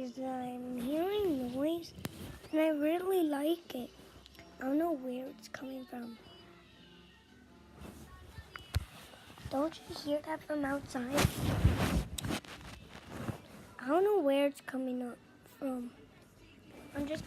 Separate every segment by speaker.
Speaker 1: is that I'm hearing noise and I really like it. I don't know where it's coming from. Don't you hear that from outside? I don't know where it's coming up from. I'm just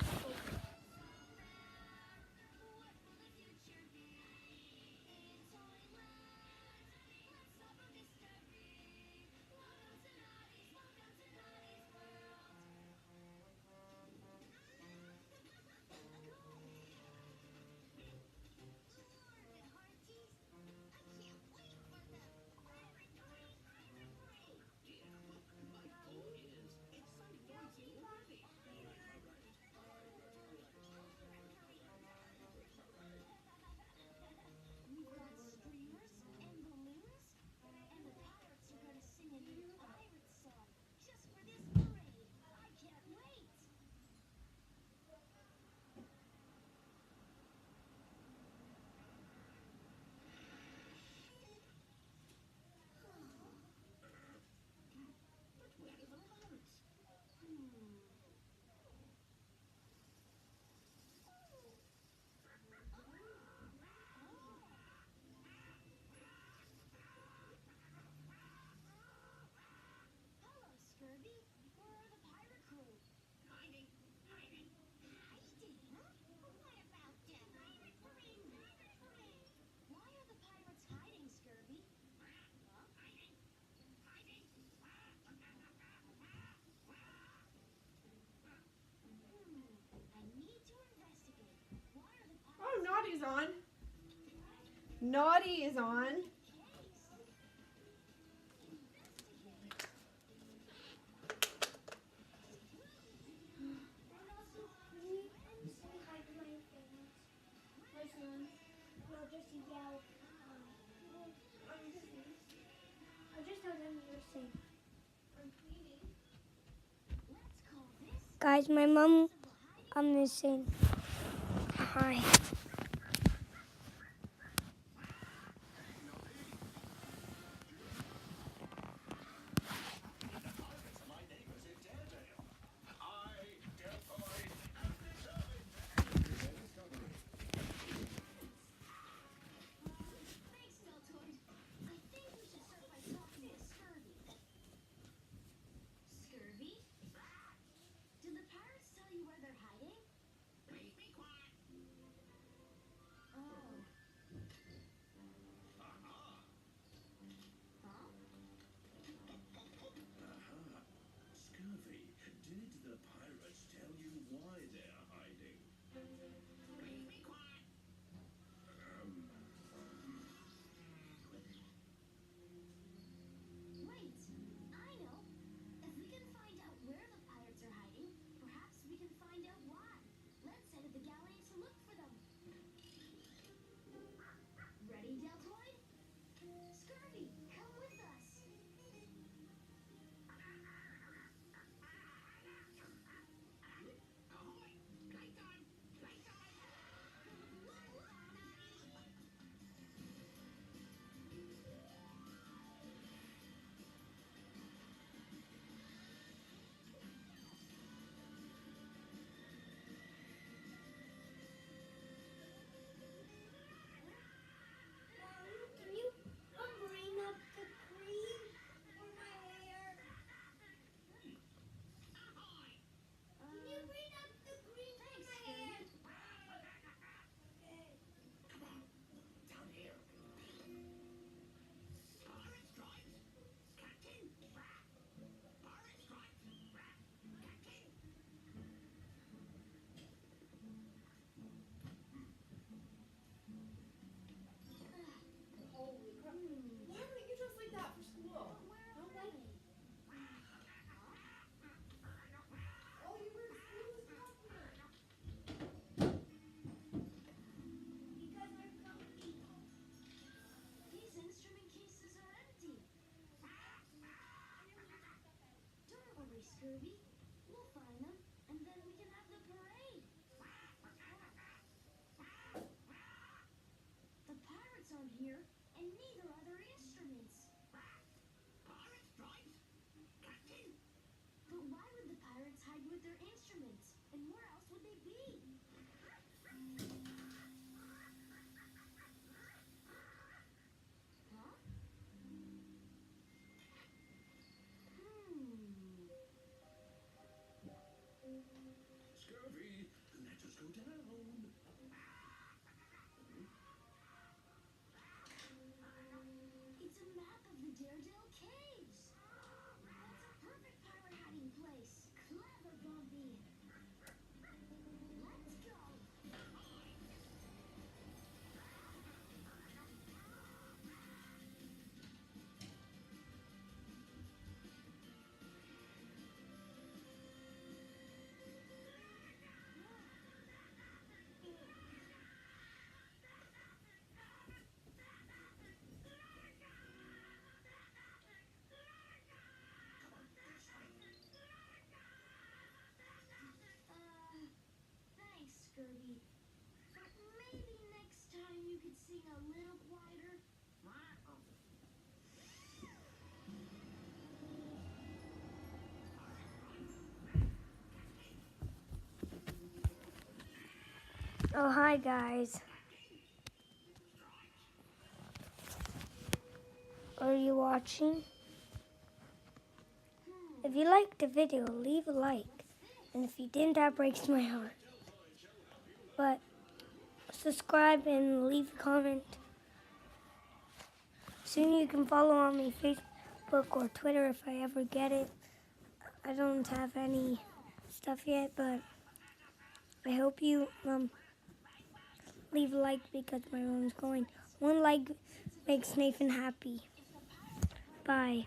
Speaker 2: Oh, Naughty's on. Naughty is on.
Speaker 1: Guys, my mom, I'm missing. Hi.
Speaker 3: It's a map of the Daredevil Caves. That's a perfect pirate hiding place. Clever, Bumpy. Let's go. Thanks, Scurvy. But maybe next time you could sing a little quieter.
Speaker 1: Oh, hi guys. Are you watching? If you liked the video, leave a like. And if you didn't, that breaks my heart. But subscribe and leave a comment. Soon you can follow on my Facebook or Twitter if I ever get it. I don't have any stuff yet, but I hope you leave a like because my room's going. One like makes Nathan happy. Bye.